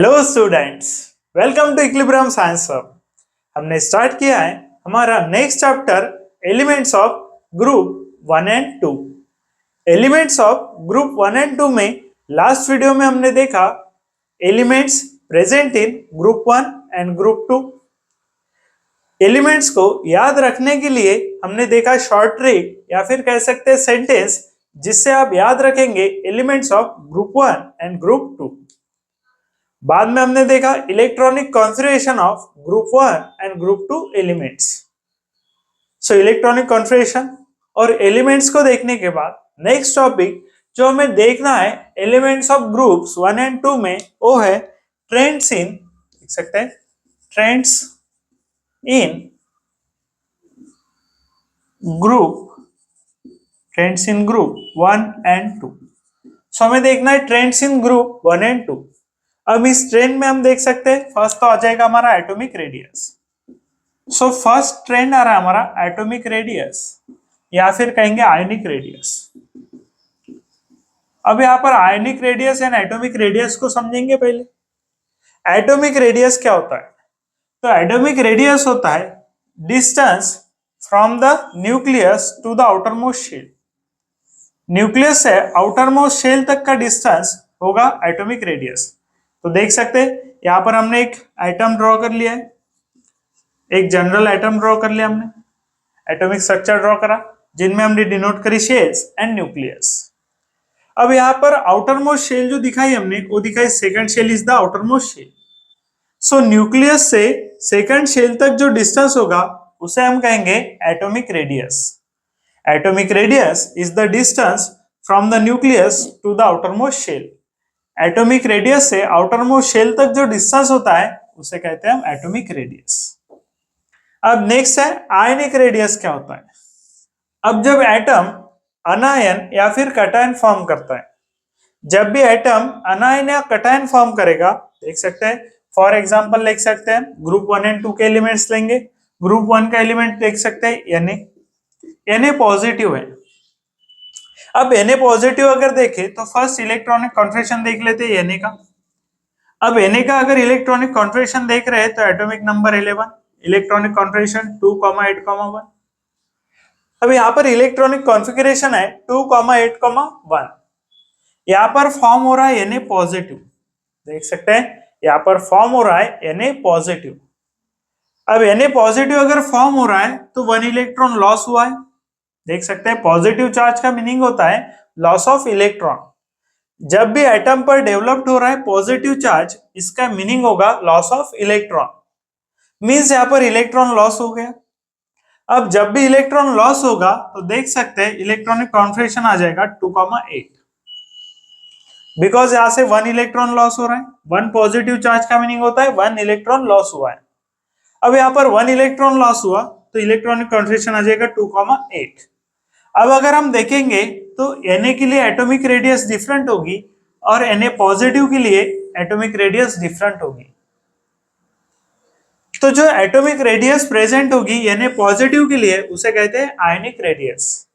Hello students, welcome to equilibrium science hub. हमने start किया है हमारा next chapter elements of group 1 and 2। Elements of group 1 and 2 में last video में हमने देखा elements present in group 1 and group 2। Elements को याद रखने के लिए हमने देखा शॉर्ट ट्रिक या फिर कह सकते हैं सेंटेंस, जिससे आप याद रखेंगे elements of group 1 and group 2। बाद में हमने देखा electronic configuration of group 1 and group 2 elements. So electronic configuration और एलिमेंट्स को देखने के बाद नेक्स्ट टॉपिक जो हमें देखना है एलिमेंट्स ऑफ ग्रुप्स 1 एंड 2 में, वो है ट्रेंड्स इन, देख सकते हैं ट्रेंड्स इन ग्रुप 1 एंड 2। सो हमें देखना है ट्रेंड्स इन ग्रुप 1 एंड 2। अब इस ट्रेंड में हम देख सकते हैं फर्स्ट तो आ जाएगा हमारा atomic radius. So first trend आ रहा है हमारा एटॉमिक रेडियस या फिर कहेंगे आयनिक रेडियस। अब यहाँ पर ionic radius and atomic radius को समझेंगे। पहले एटॉमिक रेडियस क्या होता है? तो एटॉमिक रेडियस होता है distance from the nucleus to the outermost shell. Nucleus से आउटर मोस्ट शेल तक का डिस्टेंस होगा एटॉमिक रेडियस। तो देख सकते हैं यहां पर हमने एक एटम ड्रॉ कर लिया है, एक जनरल एटम ड्रॉ कर लिया हमने, एटॉमिक स्ट्रक्चर ड्रॉ करा जिनमें हमने डिनोट करी शेल्स एंड न्यूक्लियस। अब यहाँ पर आउटर मोस्ट शेल जो दिखाई हमने, वो दिखाई second shell is the outermost shell. So nucleus से सेकंड शेल तक जो डिस्टेंस होगा उसे हम कहेंगे atomic radius. Atomic radius is the distance from the nucleus to the outermost shell. Atomic radius से आउटर मोस्ट शेल तक जो डिस्टेंस होता है उसे कहते हैं हम एटॉमिक रेडियस। अब नेक्स्ट है आयनिक रेडियस क्या होता है? अब जब एटम अनायन या फिर कटायन फॉर्म करता है, जब भी एटम अनायन या कटायन फॉर्म करेगा, देख सकते हैं फॉर एग्जांपल लिख सकते हैं ग्रुप 1 एंड 2 के एलिमेंट्स लेंगे। ग्रुप 1 का एलिमेंट देख सकते हैं Na पॉजिटिव है। अब Na पॉजिटिव अगर देखें तो फर्स्ट इलेक्ट्रॉनिक कॉन्फ़िगरेशन देख लेते हैं Na का। अब Na का अगर इलेक्ट्रॉनिक कॉन्फ़िगरेशन देख रहे हैं तो एटॉमिक नंबर 11, इलेक्ट्रॉनिक कॉन्फ़िगरेशन 2,8,1। अब यहाँ पर इलेक्ट्रॉनिक कॉन्फ़िगरेशन है 2,8,1। यहाँ पर फॉर्म हो रहा है Na पॉजिटिव, देख सकते हैं यहाँ पर फॉर्म हो रहा है Na पॉजिटिव। अब Na पॉजिटिव अगर फॉर्म हो रहा है तो 1 इलेक्ट्रॉन लॉस हुआ है। देख सकते हैं पॉजिटिव चार्ज का मीनिंग होता है लॉस ऑफ इलेक्ट्रॉन। जब भी एटम पर डेवलप्ड हो रहा है पॉजिटिव चार्ज, इसका मीनिंग होगा लॉस ऑफ इलेक्ट्रॉन। मींस यहां पर इलेक्ट्रॉन लॉस हो गया। अब जब भी इलेक्ट्रॉन लॉस होगा तो देख सकते हैं इलेक्ट्रॉनिक कॉन्फ़िगरेशन आ जाएगा 2,8, बिकॉज यहां से 1 इलेक्ट्रॉन लॉस हो रहा है। 1 पॉजिटिव चार्ज का मीनिंग होता है 1 इलेक्ट्रॉन लॉस हुआ है। अब यहाँ पर 1 इलेक्ट्रॉन लॉस हुआ तो इलेक्ट्रॉनिक कॉन्फ़िगरेशन आ जाएगा 2,8। अब अगर हम देखेंगे तो Na के लिए एटॉमिक रेडियस डिफरेंट होगी और Na पॉजिटिव के लिए एटॉमिक रेडियस डिफरेंट होगी। तो जो एटॉमिक रेडियस प्रेजेंट होगी Na पॉजिटिव के लिए उसे कहते हैं आयनिक रेडियस,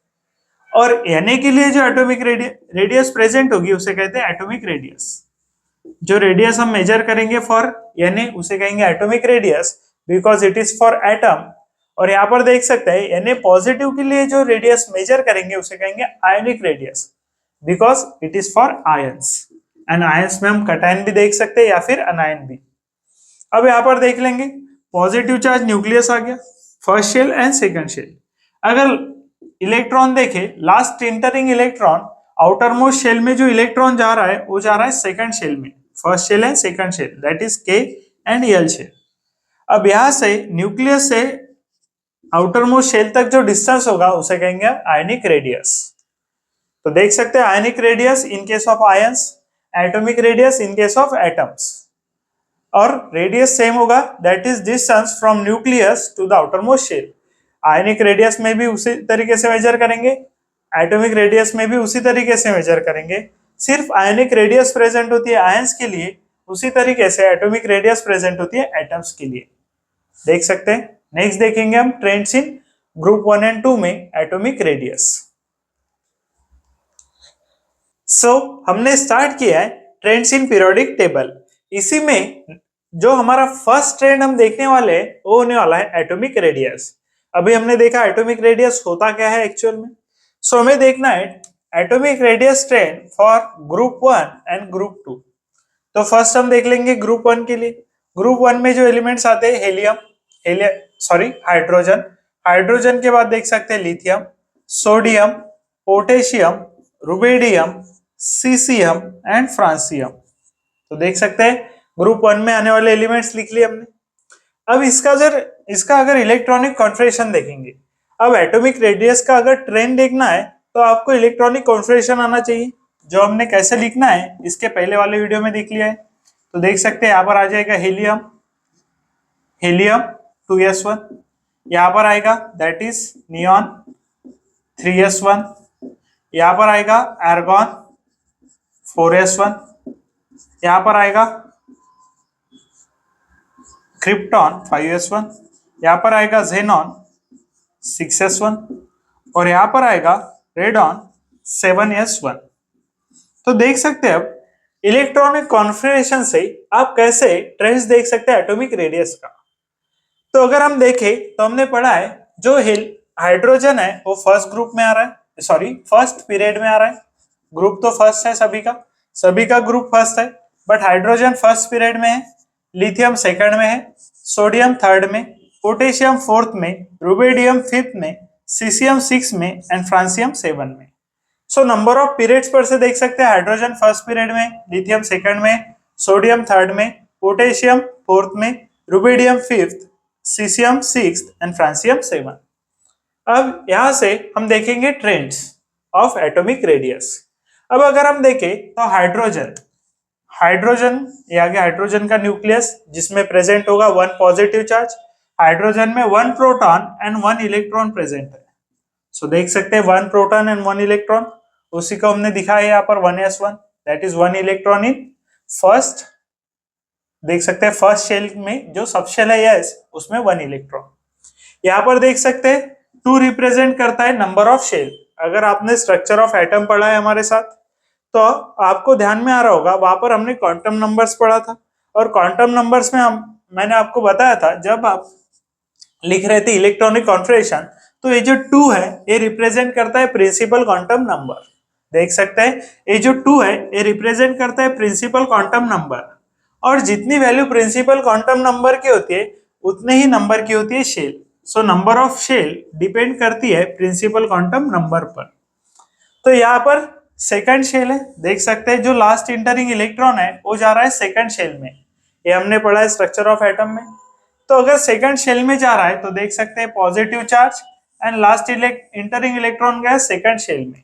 और Na के लिए जो एटॉमिक रेडियस प्रेजेंट होगी उसे कहते हैं एटॉमिक रेडियस। जो रेडियस हम मेजर करेंगे फॉर Na उसे कहेंगे atomic radius, because it is for atom. और यहाँ पर देख सकते हैं Na पॉजिटिव के लिए जो रेडियस मेजर करेंगे उसे कहेंगे ionic radius, because it is for ions. And ions में हम कटायन भी देख सकते हैं या फिर अनायन भी। अब यहाँ पर देख लेंगे पॉजिटिव चार्ज न्यूक्लियस आ गया, first shell and second shell. अगर इलेक्ट्रॉन देखे last entering electron, outermost shell में जो इलेक्ट्रॉन जा रहा है वो जा रहा है सेकंड शेल में, first shell and second shell, that is K and L shell. अब यहां से न्यूक्लियस से आउटर मोस्ट शेल तक जो डिस्टेंस होगा उसे कहेंगे आयनिक रेडियस। तो देख सकते हैं ionic radius in case of ions, atomic radius in case of atoms, और रेडियस सेम होगा, that is distance from nucleus to the outermost shell. Ionic radius में भी उसी तरीके से मेजर करेंगे, एटॉमिक रेडियस में भी उसी तरीके से मेजर करेंगे। सिर्फ आयनिक रेडियस प्रेजेंट होती है आयंस के लिए, उसी तरीके से एटॉमिक रेडियस प्रेजेंट होती है एटम्स के लिए। देख सकते हैं नेक्स्ट देखेंगे हम ट्रेंड्स इन ग्रुप 1 एंड 2 में एटॉमिक रेडियस। सो हमने स्टार्ट किया है ट्रेंड्स इन पीरियोडिक टेबल। इसी में जो हमारा फर्स्ट ट्रेंड हम देखने वाले हैं वो होने वाला है एटॉमिक रेडियस। अभी हमने देखा एटॉमिक रेडियस होता क्या है एक्चुअल में। सो हमें देखना है atomic radius trend for group 1 and group 2। तो फर्स्ट हम देख लेंगे ग्रुप 1 के लिए। ग्रुप 1 में जो एलिमेंट्स आते हैं हाइड्रोजन, हाइड्रोजन के बाद देख सकते हैं lithium, sodium, potassium, rubidium, caesium and francium. तो देख सकते हैं ग्रुप 1 में आने वाले एलिमेंट्स लिख लिए हमने। अब इसका अगर इलेक्ट्रॉनिक कॉन्फिगरेशन देखेंगे, अब एटॉमिक रेडियस का अगर ट्रेंड देखना है तो आपको इलेक्ट्रॉनिक कॉन्फिगरेशन आना चाहिए, जो हमने कैसे लिखना है इसके पहले वाले वीडियो में देख लिया है। तो देख सकते हैं यहाँ पर आ जाएगा हीलियम, हीलियम 2s1, यहाँ पर आएगा दैट इज नियॉन 3s1, यहाँ पर आएगा आर्गॉन 4s1, यहाँ पर आएगा क्रिप्टॉन 5s1, यहाँ पर आएगा जेनॉन 6s1 और यहाँ पर आएगा रेडॉन 7s1। तो देख सकते हैं अब इलेक्ट्रॉनिक कॉन्फिगरेशन से आप कैसे ट्रेंड्स देख सकते हैं एटॉमिक रेडियस का। तो अगर हम देखें तो हमने पढ़ा है जो हाइड्रोजन है वो फर्स्ट ग्रुप में आ रहा है, सॉरी फर्स्ट पीरियड में आ रहा है। ग्रुप तो फर्स्ट है सभी का ग्रुप फर्स्ट है, बट हाइड्रोजन फर्स्ट पीरियड में है, लिथियम सेकंड में है, सोडियम थर्ड में, पोटेशियम फोर्थ में, रुबिडियम फिफ्थ में, सीसियम सिक्स में एंड फ्रांसियम 7 में। सो नंबर ऑफ पीरियड्स पर से देख सकते हैं हाइड्रोजन फर्स्ट पीरियड में, लिथियम सेकंड में, सोडियम थर्ड में, पोटेशियम फोर्थ में, rubidium fifth, caesium sixth and francium 7। अब यहां से हम देखेंगे ट्रेंड्स ऑफ एटॉमिक रेडियस। अब अगर हम देखें तो हाइड्रोजन ये आ गया हाइड्रोजन का न्यूक्लियस जिसमें प्रेजेंट होगा 1 पॉजिटिव चार्ज। हाइड्रोजन में 1 प्रोटॉन एंड 1 इलेक्ट्रॉन प्रेजेंट है। सो देख सकते हैं 1 प्रोटॉन एंड 1 इलेक्ट्रॉन, उसी को हमने दिखाया यहाँ पर 1s1, that is 1 electron in first, देख सकते हैं फर्स्ट शेल में जो सब शेल है यस उसमें 1 इलेक्ट्रॉन। यहाँ पर देख सकते हैं 2 रिप्रेजेंट करता है नंबर ऑफ शेल। अगर आपने स्ट्रक्चर ऑफ एटम पढ़ा है हमारे साथ तो आपको ध्यान में आ रहा होगा, वहां पर हमने क्वांटम नंबर्स पढ़ा था और क्वांटम नंबर्स में मैंने आपको बताया था जब आप लिख रहे थे इलेक्ट्रॉनिक कॉन्फिगरेशन तो ये जो 2 है ये रिप्रेजेंट करता है प्रिंसिपल क्वांटम नंबर। देख सकते हैं ये जो 2 है ये रिप्रेजेंट करता है प्रिंसिपल क्वांटम नंबर, और जितनी वैल्यू प्रिंसिपल क्वांटम नंबर की होती है उतने ही नंबर की होती है shell. So number of shell depend करती है प्रिंसिपल क्वांटम नंबर पर। तो यहाँ पर सेकंड शेल है, देख सकते हैं जो लास्ट इंटरिंग इलेक्ट्रॉन है वो जा रहा है सेकंड शेल में, ये हमने पढ़ा है स्ट्रक्चर ऑफ एटम में। तो अगर सेकंड शेल में जा रहा है तो देख सकते हैं positive charge and last entering electron गया सेकंड शेल में।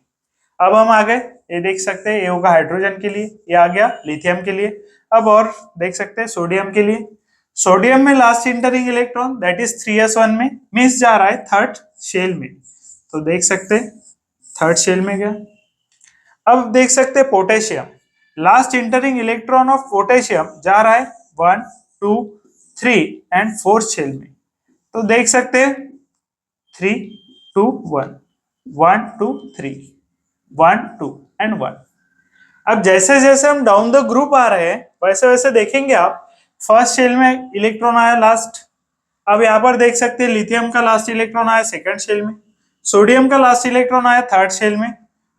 अब हम आ गए, ये देख सकते हैं ये होगा हाइड्रोजन के लिए, ये आ गया लिथियम के लिए। अब और देख सकते हैं सोडियम के लिए, सोडियम में last entering electron that is 3s1 में मिस जा रहा है थर्ड शेल में, तो देख सकते हैं थर्ड शेल में गया। अब देख सकते हैं potassium, last entering electron of potassium जा रहा है 1 2 3 एंड फोर्थ शेल में, तो देख सकते हैं 3 2 1 1 2 3 1 2 एंड 1। अब जैसे जैसे हम डाउन द ग्रुप आ रहे हैं वैसे वैसे देखेंगे आप फर्स्ट शेल में इलेक्ट्रॉन आया लास्ट। अब यहाँ पर देख सकते हैं लिथियम का लास्ट इलेक्ट्रॉन आया सेकंड शेल में, सोडियम का लास्ट इलेक्ट्रॉन आया थर्ड शेल में,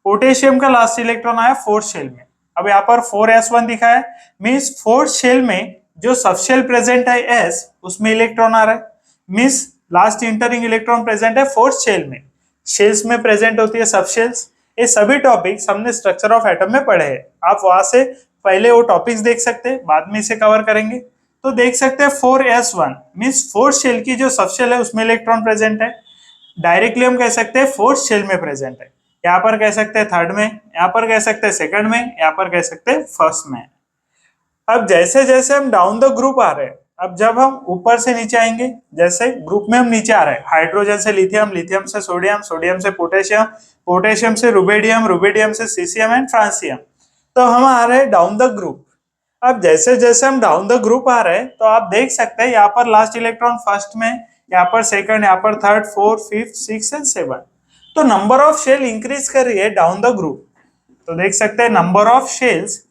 पोटेशियम का लास्ट इलेक्ट्रॉन आया फोर्थ शेल में। अब यहाँ पर 4s1 दिखा है, मीन्स फोर्थ शेल में जो सब शेल प्रेजेंट है s उसमें इलेक्ट्रॉन आ रहा है, means last entering electron present है फोर्थ शेल में। शेल्स में प्रेजेंट होती है सब शेल्स। ये सभी टॉपिक्स हमने स्ट्रक्चर ऑफ एटम में पढ़े हैं, आप वहां से पहले वो टॉपिक्स देख सकते हैं, बाद में इसे कवर करेंगे। तो देख सकते हैं 4s1 मीन्स फोर्थ शेल की जो सब शेल है उसमें इलेक्ट्रॉन प्रेजेंट है, डायरेक्टली हम कह सकते हैं फोर्थ शेल में प्रेजेंट है। यहाँ पर कह सकते हैं थर्ड में, यहाँ पर कह सकते हैं सेकंड में, यहाँ पर कह सकते हैं फर्स्ट में। अब जैसे जैसे हम डाउन द ग्रुप आ रहे हैं, अब जब हम ऊपर से नीचे आएंगे, जैसे ग्रुप में हम नीचे आ रहे हैं हाइड्रोजन से लिथियम, लिथियम से सोडियम, सोडियम से पोटेशियम, पोटेशियम से रुबिडियम, रुबिडियम से सीसियम एंड फ्रांसियम, तो हम आ रहे हैं डाउन द ग्रुप। अब जैसे जैसे हम डाउन द ग्रुप आ रहे हैं तो आप देख सकते हैं यहाँ पर लास्ट इलेक्ट्रॉन फर्स्ट में, यहाँ पर सेकंड, यहाँ पर third, fourth, fifth, six and 7। तो नंबर ऑफ शेल इंक्रीज कर रही है डाउन द ग्रुप। तो देख सकते हैं नंबर ऑफ शेल्स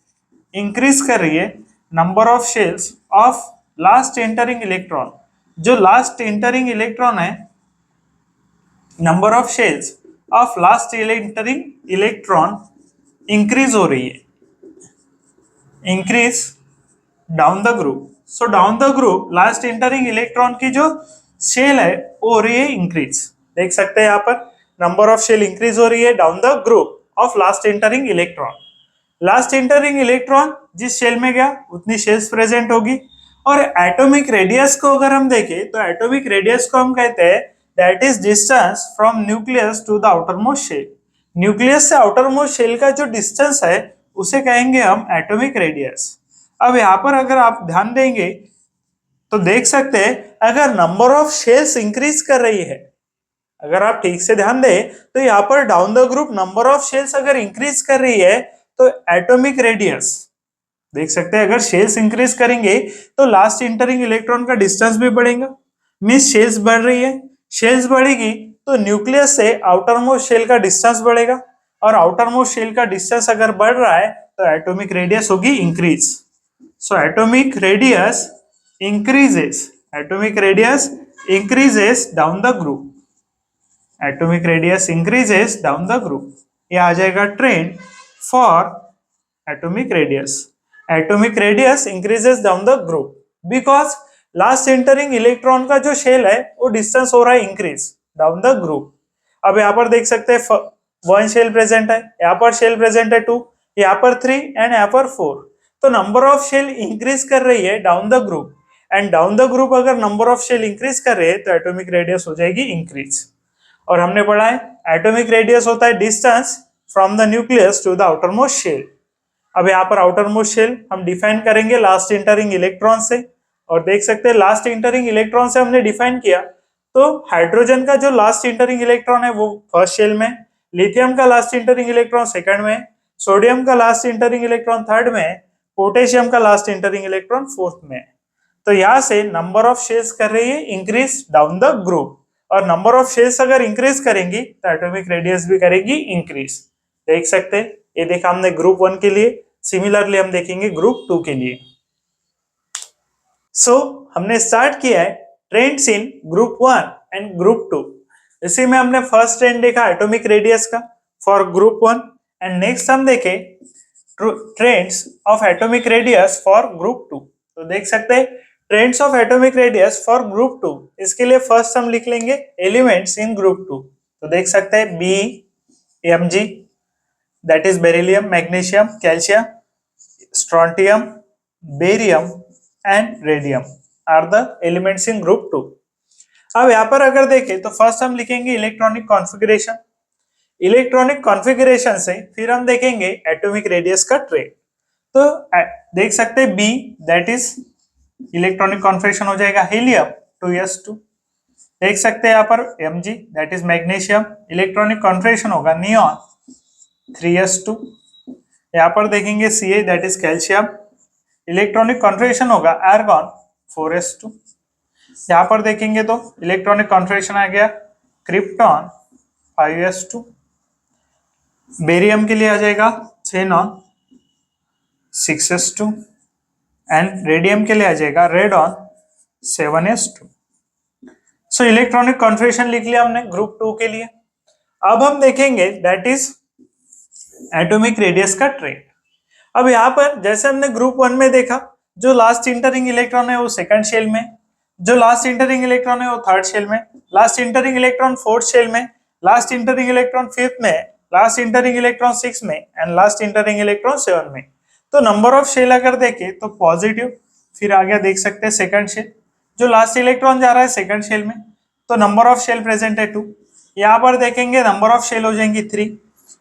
इंक्रीज कर रही है number of shells of last entering electron, जो लास्ट एंटरिंग इलेक्ट्रॉन है, number of shells of last entering electron increase हो रही है, increase down the group. So down the group last entering electron की जो शेल है वो हो रही है इंक्रीज। देख सकते हैं यहाँ पर नंबर ऑफ शेल इंक्रीज हो रही है down the group of last entering electron. Last entering electron जिस शेल में गया उतनी शेल्स प्रेजेंट होगी। और एटॉमिक रेडियस को अगर हम देखें तो एटॉमिक रेडियस को हम कहते हैं that is distance from nucleus to the outermost shell. Nucleus से आउटर मोस्ट शेल का जो डिस्टेंस है उसे कहेंगे हम एटॉमिक रेडियस। अब यहाँ पर अगर आप ध्यान देंगे तो देख सकते हैं अगर नंबर ऑफ शेल्स इंक्रीज कर रही है, अगर आप ठीक से ध्यान दें तो यहाँ पर down the group number of shells अगर इंक्रीज कर रही है तो एटॉमिक रेडियस देख सकते हैं, अगर शेल्स इंक्रीज करेंगे तो लास्ट इंटरिंग इलेक्ट्रॉन का डिस्टेंस भी बढ़ेगा, मींस शेल्स बढ़ रही है, शेल्स बढ़ेगी तो न्यूक्लियस से आउटर मोस्ट शेल का डिस्टेंस बढ़ेगा, और आउटर मोस्ट शेल का डिस्टेंस अगर बढ़ रहा है तो एटॉमिक रेडियस होगी increase. So atomic radius increases, atomic radius increases down the group, atomic radius increases down the group. ये आ जाएगा trend for atomic radius. Atomic radius increases down the group because last entering electron का जो shell है वो distance हो रहा है increase down the group. अब यहाँ पर देख सकते हैं 1 शेल प्रेजेंट है, यहाँ पर शेल प्रेजेंट है 2, यहाँ पर 3 एंड यहाँ पर 4। तो नंबर ऑफ शेल इंक्रीज कर रही है down the group, and down the group अगर नंबर ऑफ शेल इंक्रीज कर रहे हैं तो एटॉमिक रेडियस हो जाएगी इंक्रीज। और हमने पढ़ा है एटॉमिक रेडियस होता है distance from the nucleus to the outermost shell. अब यहाँ पर आउटर मोस्ट शेल हम डिफाइन करेंगे लास्ट एंटरिंग इलेक्ट्रॉन से, और देख सकते हैं लास्ट एंटरिंग इलेक्ट्रॉन से हमने डिफाइन किया तो हाइड्रोजन का जो लास्ट एंटरिंग इलेक्ट्रॉन है वो फर्स्ट शेल में, लिथियम का लास्ट एंटरिंग इलेक्ट्रॉन सेकंड में, सोडियम का लास्ट एंटरिंग इलेक्ट्रॉन थर्ड में, पोटेशियम का लास्ट एंटरिंग इलेक्ट्रॉन फोर्थ में। तो यहाँ से नंबर ऑफ शेल्स कर रही है इंक्रीज डाउन द ग्रुप, और नंबर ऑफ शेल्स अगर इंक्रीज करेंगी तो एटॉमिक रेडियस भी करेगी इंक्रीज। देख सकते हैं ये देखा हमने ग्रुप 1 के लिए, सिमिलरली हम देखेंगे ग्रुप 2 के लिए। सो हमने स्टार्ट किया है trends in group 1 and group 2। इसी में हमने फर्स्ट ट्रेंड देखा एटॉमिक रेडियस का फॉर ग्रुप 1, एंड नेक्स्ट हम देखे trends of atomic radius for group 2। तो देख सकते हैं trends of atomic radius for group 2, इसके लिए फर्स्ट हम लिख लेंगे एलिमेंट्स इन ग्रुप 2। तो देख सकते हैं BMG that is beryllium, magnesium, calcium, strontium, barium and radium are the elements in group 2। अब यहाँ पर अगर देखें तो फर्स्ट हम लिखेंगे इलेक्ट्रॉनिक कॉन्फ़िगरेशन, इलेक्ट्रॉनिक कॉन्फ़िगरेशन से फिर हम देखेंगे एटॉमिक रेडियस का ट्रेंड। तो देख सकते हैं B that is electronic configuration हो जाएगा हीलियम 2s2। देख सकते हैं यहाँ पर Mg that is magnesium, electronic configuration होगा नियॉन 3s2। यहाँ पर देखेंगे Ca that is calcium, electronic configuration होगा आर्गॉन 4s2। यहाँ पर देखेंगे तो इलेक्ट्रॉनिक कॉन्फ़िगरेशन आ गया क्रिप्टॉन 5s2, बेरियम के लिए आ जाएगा xenon 6s2 एंड रेडियम के लिए आ जाएगा radon 7s2। So electronic configuration लिख लिया हमने ग्रुप 2 के लिए। अब हम देखेंगे दैट इज एटॉमिक रेडियस का ट्रेंड। अब यहाँ पर जैसे हमने ग्रुप 1 में देखा जो लास्ट इंटरिंग इलेक्ट्रॉन है वो सेकंड शेल में, जो लास्ट इंटरिंग इलेक्ट्रॉन है वो थर्ड शेल में, last entering electron fourth shell में, लास्ट इंटरिंग इलेक्ट्रॉन फिफ्थ में, लास्ट इंटरिंग इलेक्ट्रॉन सिक्स में एंड लास्ट इंटरिंग इलेक्ट्रॉन 7 में। तो नंबर ऑफ शेल अगर देखें तो पॉजिटिव, फिर आगे देख सकते हैं सेकंड शेल, जो लास्ट इलेक्ट्रॉन जा रहा है सेकंड शेल में तो नंबर ऑफ शेल प्रेजेंट है 2। यहाँ पर देखेंगे नंबर ऑफ शेल हो जाएंगी 3।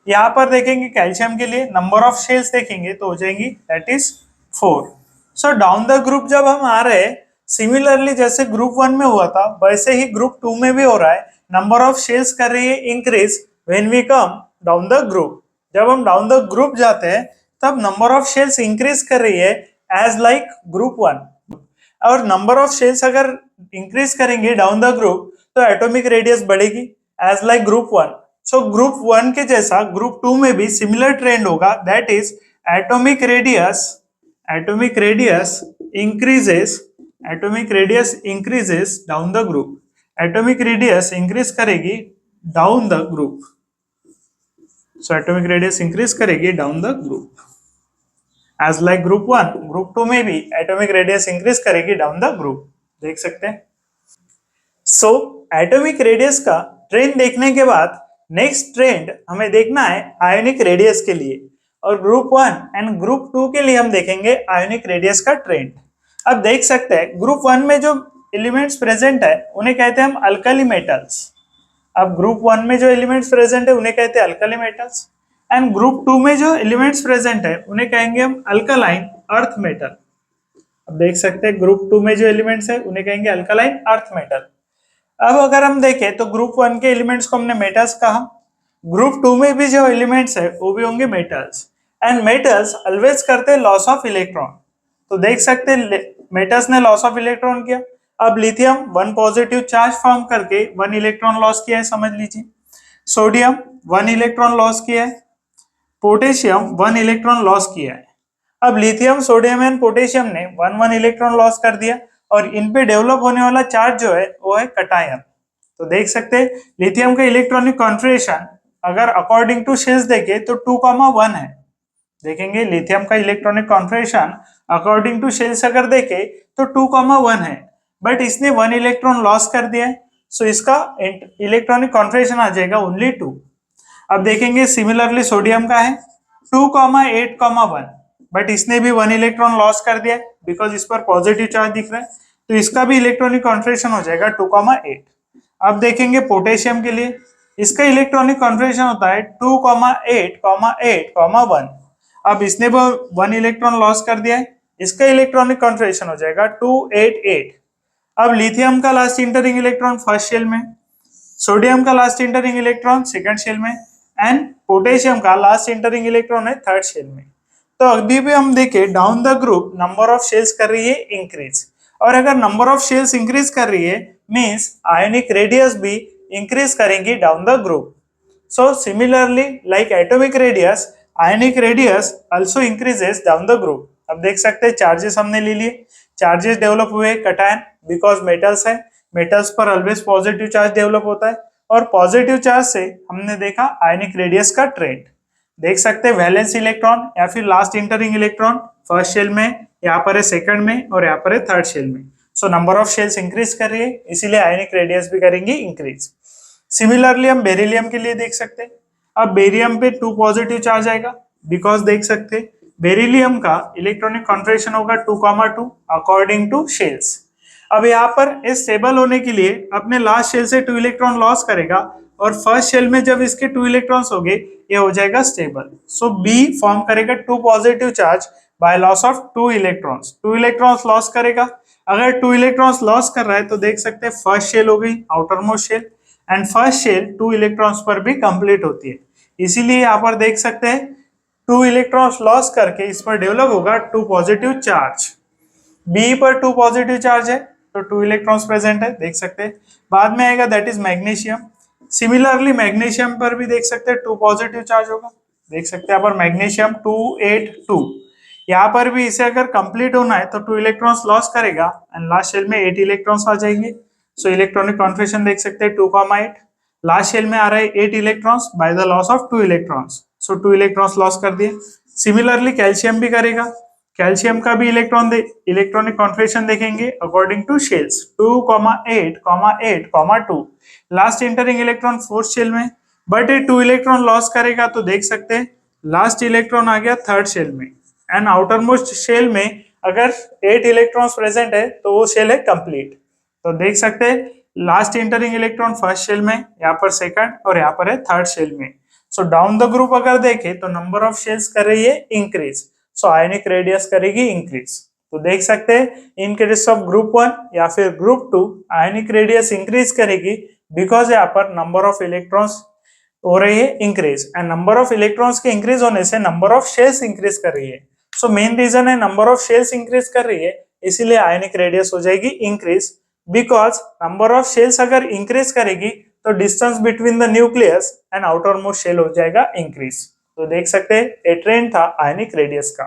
यहाँ पर देखेंगे कैल्शियम के लिए नंबर ऑफ शेल्स देखेंगे तो हो जाएंगी that is 4। So down the group जब हम आ रहे हैं सिमिलरली जैसे ग्रुप 1 में हुआ था वैसे ही ग्रुप 2 में भी हो रहा है, नंबर ऑफ शेल्स कर रही है increase when we come down the group. जब हम डाउन द ग्रुप जाते हैं तब नंबर ऑफ शेल्स इंक्रीज कर रही है एज लाइक ग्रुप 1, और नंबर ऑफ शेल्स अगर इंक्रीज करेंगे डाउन द ग्रुप तो एटॉमिक रेडियस बढ़ेगी as like group 1। So group 1 के जैसा ग्रुप 2 में भी सिमिलर ट्रेंड होगा that is atomic atomic radius increases down the group. atomic radius increase करेगी down the group. So atomic radius increase करेगी down the group. As like group 1, group 2 में भी atomic radius increase करेगी down the group. देख सकते हैं. So atomic radius का trend देखने के बाद नेक्स्ट ट्रेंड हमें देखना है आयोनिक रेडियस के लिए, और ग्रुप 1 एंड ग्रुप 2 के लिए हम देखेंगे आयोनिक रेडियस का ट्रेंड. अब देख सकते हैं ग्रुप 1 में जो एलिमेंट्स प्रेजेंट है उन्हें कहते हैं हम अल्कली मेटल्स. अब ग्रुप 1 में जो एलिमेंट्स प्रेजेंट है उन्हें कहते हैं अल्कली मेटल्स, एंड ग्रुप 2 में जो एलिमेंट्स प्रेजेंट है उन्हें कहेंगे हम अल्कलाइन अर्थ मेटल. अब देख सकते हैं ग्रुप 2 में जो एलिमेंट्स है उन्हें कहेंगे अल्कलाइन अर्थ मेटल. अब अगर हम देखें तो ग्रुप 1 के एलिमेंट्स को हमने मेटल्स कहा, ग्रुप 2 में भी जो एलिमेंट्स है वो भी होंगे मेटल्स, एंड मेटल्स ऑलवेज करते हैं लॉस ऑफ इलेक्ट्रॉन. तो देख सकते हैं मेटल्स ने लॉस ऑफ इलेक्ट्रॉन किया. अब लिथियम 1 पॉजिटिव चार्ज फॉर्म करके 1 इलेक्ट्रॉन लॉस किया है, समझ लीजिए. सोडियम 1 इलेक्ट्रॉन लॉस किया है, पोटेशियम 1 इलेक्ट्रॉन लॉस किया है. अब लिथियम, सोडियम एंड पोटेशियम ने 1 इलेक्ट्रॉन लॉस कर दिया, और इन पे डेवलप होने वाला चार्ज जो है वो है कटायन. तो देख सकते हैं लिथियम का इलेक्ट्रॉनिक कॉन्फिगरेशन अगर अकॉर्डिंग टू शेल्स देखे तो 2,1 है. देखेंगे लिथियम का electronic configuration according to shells अगर देखे तो 2,1 है, बट इसने 1 इलेक्ट्रॉन लॉस कर दिया है, सो इसका इलेक्ट्रॉनिक कॉन्फिगरेशन आ जाएगा ओनली 2. अब देखेंगे सिमिलरली सोडियम का है 2,8,1, बट इसने भी 1 इलेक्ट्रॉन लॉस कर दिया है बिकॉज इस पर पॉजिटिव चार्ज दिख रहा है, तो इसका भी इलेक्ट्रॉनिक कॉन्फिगरेशन हो जाएगा 2,8. अब देखेंगे पोटेशियम के लिए, इसका इलेक्ट्रॉनिक कॉन्फिगरेशन होता है 2,8,8,1. अब इसने वो 1 इलेक्ट्रॉन लॉस कर दिया है, इसका इलेक्ट्रॉनिक कॉन्फिगरेशन हो जाएगा 2,8,8. अब लिथियम का last entering electron first shell में, सोडियम का last entering electron second shell में, एंड पोटेशियम का लास्ट इंटरिंग इलेक्ट्रॉन है थर्ड शेल में. तो अभी भी हम देखें down the group number of shells कर रही है इंक्रीज, और अगर नंबर ऑफ शेल्स इंक्रीज कर रही है मींस आयोनिक रेडियस भी इंक्रीज करेंगी down the group. So similarly like atomic radius, ionic radius also increases down the group. अब देख सकते हैं चार्जेस हमने ले लिए, चार्जेस डेवलप हुए कटायन बिकॉज मेटल्स है, मेटल्स पर ऑलवेज पॉजिटिव चार्ज डेवलप होता है, और पॉजिटिव चार्ज से हमने देखा आयोनिक रेडियस का ट्रेंड. देख सकते हैं वैलेंस इलेक्ट्रॉन या फिर last entering electron first shell में, यहाँ पर है सेकंड में, और यहाँ पर है थर्ड शेल में. सो नंबर ऑफ शेल्स इंक्रीज कर रही है, इसीलिए आयोनिक रेडियस भी करेंगी इंक्रीज. सिमिलरली हम बेरिलियम के लिए देख सकते हैं. अब बेरियम पे 2 पॉजिटिव चार्ज आएगा बिकॉज देख सकते हैं बेरिलियम का इलेक्ट्रॉनिक कॉन्फिगरेशन होगा 2,2 अकॉर्डिंग टू शेल्स. अब यहाँ पर स्टेबल होने के लिए अपने लास्ट शेल से 2 इलेक्ट्रॉन लॉस करेगा, और फर्स्ट शेल में जब इसके 2 इलेक्ट्रॉन्स हो गए ये हो जाएगा स्टेबल. सो बी फॉर्म करेगा 2 positive charge by loss of 2 electrons. 2 electrons loss करेगा. अगर 2 इलेक्ट्रॉन्स लॉस कर रहा है तो देख सकते हैं फर्स्ट शेल हो गई outermost shell, and first shell 2 electrons पर भी कंप्लीट होती है, इसीलिए यहाँ पर देख सकते हैं 2 इलेक्ट्रॉन्स लॉस करके इस पर डेवलप होगा 2 पॉजिटिव चार्ज. बी पर 2 पॉजिटिव चार्ज है तो 2 इलेक्ट्रॉन्स प्रेजेंट है, देख सकते हैं. बाद में आएगा that is magnesium. Similarly magnesium पर भी देख सकते हैं 2 पॉजिटिव चार्ज होगा, देख सकते हैं यहाँ पर मैग्नीशियम 2,8,2. यहाँ पर भी इसे अगर कंप्लीट होना है तो 2 इलेक्ट्रॉन्स लॉस करेगा, एंड लास्ट शेल में 8 इलेक्ट्रॉन्स आ जाएंगे. सो इलेक्ट्रॉनिक कॉन्फिगरेशन देख सकते हैं 2,8. लास्ट शेल में आ रहा है 8 electrons by the loss of 2 electrons. So 2 electrons loss कर दिए. सिमिलरली कैल्शियम भी करेगा, कैल्शियम का भी इलेक्ट्रॉनिक कॉन्फिगरेशन देखेंगे according to shells 2,8,8,2. Last entering electron fourth shell में, बट ये 2 इलेक्ट्रॉन लॉस करेगा तो देख सकते हैं लास्ट इलेक्ट्रॉन आ गया थर्ड शेल में, एंड आउटर मोस्ट शेल में अगर 8 इलेक्ट्रॉन्स प्रेजेंट है तो वो शेल है कंप्लीट. तो देख सकते हैं last entering electron first shell में, यहाँ पर सेकंड, और यहाँ पर है थर्ड शेल में. सो डाउन द ग्रुप अगर देखें तो नंबर ऑफ शेल्स कर रही है इंक्रीज, सो आयोनिक रेडियस करेगी इंक्रीज. तो देख सकते हैं इन केस ऑफ ग्रुप 1 या फिर ग्रुप 2 आयोनिक रेडियस इंक्रीज करेगी बिकॉज यहाँ पर नंबर ऑफ इलेक्ट्रॉन्स हो रही है increase, and number of electrons के इंक्रीज होने से नंबर ऑफ शेल्स इंक्रीज कर रही है. सो मेन रीजन है नंबर ऑफ शेल्स इंक्रीज कर रही है, इसीलिए आयोनिक रेडियस हो जाएगी increase. Because number of shells अगर इंक्रीज करेगी तो distance between the nucleus and outermost shell हो जाएगा इंक्रीज. तो देख सकते हैं ये ट्रेंड था आयोनिक रेडियस का.